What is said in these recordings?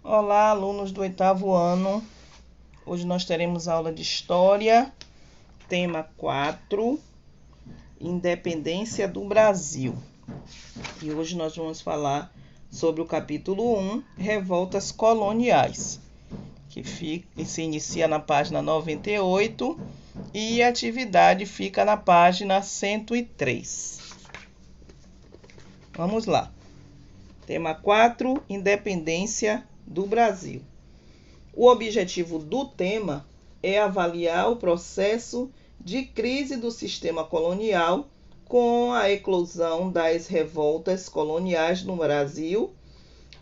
Olá, alunos do 8º ano. Hoje nós teremos aula de História, tema 4, Independência do Brasil. E hoje nós vamos falar sobre o capítulo 1, Revoltas Coloniais, que se inicia na página 98 e a atividade fica na página 103. Vamos lá. Tema 4, Independência do Brasil. O objetivo do tema é avaliar o processo de crise do sistema colonial com a eclosão das revoltas coloniais no Brasil,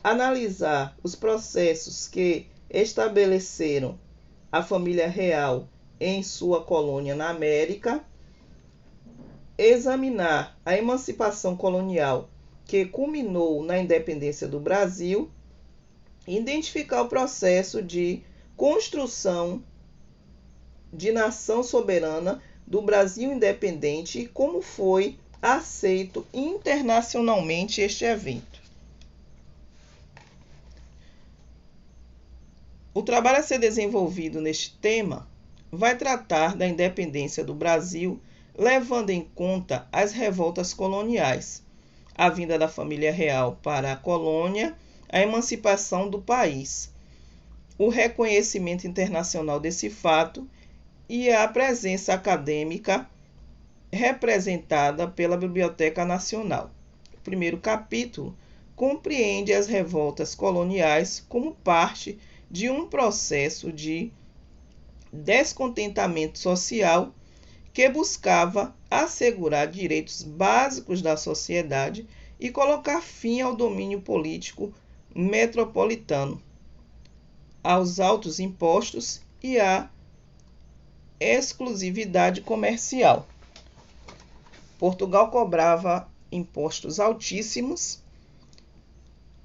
analisar os processos que estabeleceram a família real em sua colônia na América, examinar a emancipação colonial que culminou na independência do Brasil, identificar o processo de construção de nação soberana do Brasil independente e como foi aceito internacionalmente este evento. O trabalho a ser desenvolvido neste tema vai tratar da independência do Brasil, levando em conta as revoltas coloniais, a vinda da família real para a colônia, a emancipação do país, o reconhecimento internacional desse fato e a presença acadêmica representada pela Biblioteca Nacional. O primeiro capítulo compreende as revoltas coloniais como parte de um processo de descontentamento social que buscava assegurar direitos básicos da sociedade e colocar fim ao domínio político metropolitano, aos altos impostos e à exclusividade comercial. Portugal cobrava impostos altíssimos,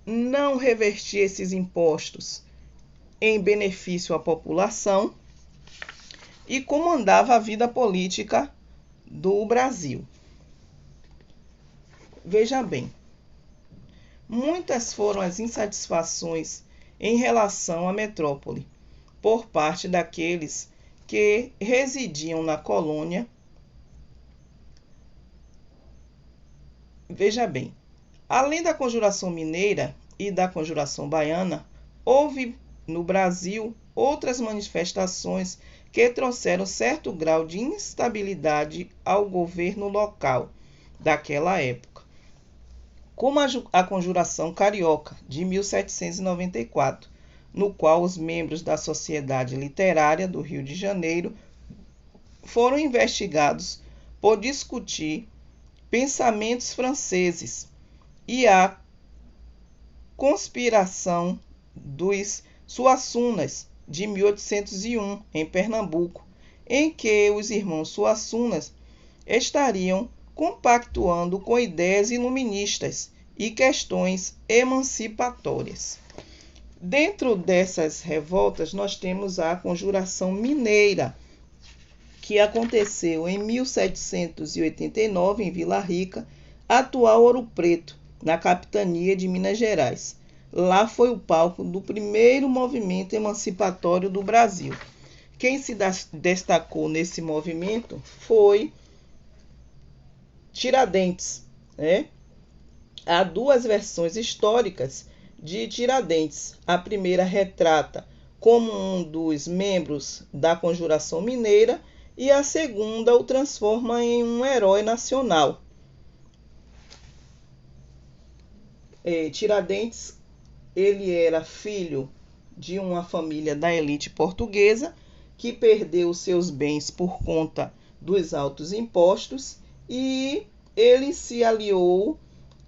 não revertia esses impostos em benefício à população e comandava a vida política do Brasil. Veja bem, muitas foram as insatisfações em relação à metrópole por parte daqueles que residiam na colônia. Veja bem, além da Conjuração Mineira e da Conjuração Baiana, houve no Brasil outras manifestações que trouxeram certo grau de instabilidade ao governo local daquela época, como a Conjuração Carioca, de 1794, no qual os membros da Sociedade Literária do Rio de Janeiro foram investigados por discutir pensamentos franceses, e a Conspiração dos Suassunas, de 1801, em Pernambuco, em que os irmãos Suassunas estariam compactuando com ideias iluministas e questões emancipatórias. Dentro dessas revoltas, nós temos a Conjuração Mineira, que aconteceu em 1789 em Vila Rica, atual Ouro Preto, na capitania de Minas Gerais. Lá foi o palco do primeiro movimento emancipatório do Brasil. Quem se destacou nesse movimento foi Tiradentes, né? Há duas versões históricas de Tiradentes. A primeira retrata como um dos membros da Conjuração Mineira e a segunda o transforma em um herói nacional. Tiradentes, ele era filho de uma família da elite portuguesa que perdeu seus bens por conta dos altos impostos e ele se aliou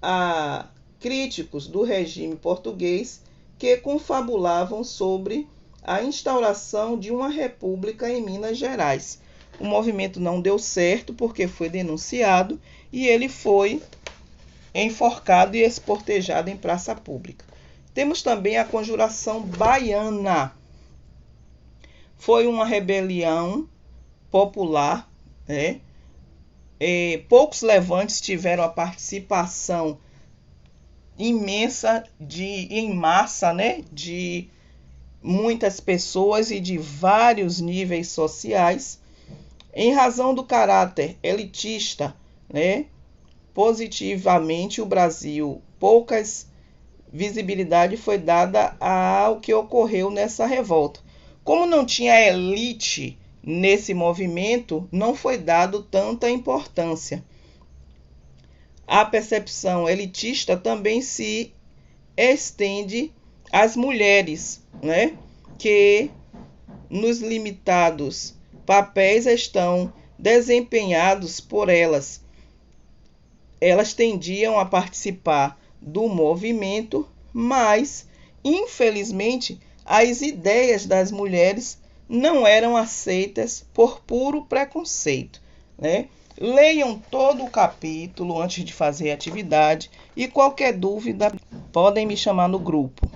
a críticos do regime português que confabulavam sobre a instauração de uma república em Minas Gerais. O movimento não deu certo porque foi denunciado e ele foi enforcado e esportejado em praça pública. Temos também a Conjuração Baiana. Foi uma rebelião popular, né? Poucos levantes tiveram a participação imensa em massa, né, de muitas pessoas e de vários níveis sociais, em razão do caráter elitista, né, positivamente o Brasil, poucas visibilidade foi dada ao que ocorreu nessa revolta. Como não tinha elite nesse movimento, não foi dado tanta importância. A percepção elitista também se estende às mulheres, né, que nos limitados papéis estão desempenhados por elas. Elas tendiam a participar do movimento, mas, infelizmente, as ideias das mulheres não eram aceitas por puro preconceito, né? Leiam todo o capítulo antes de fazer a atividade e qualquer dúvida podem me chamar no grupo.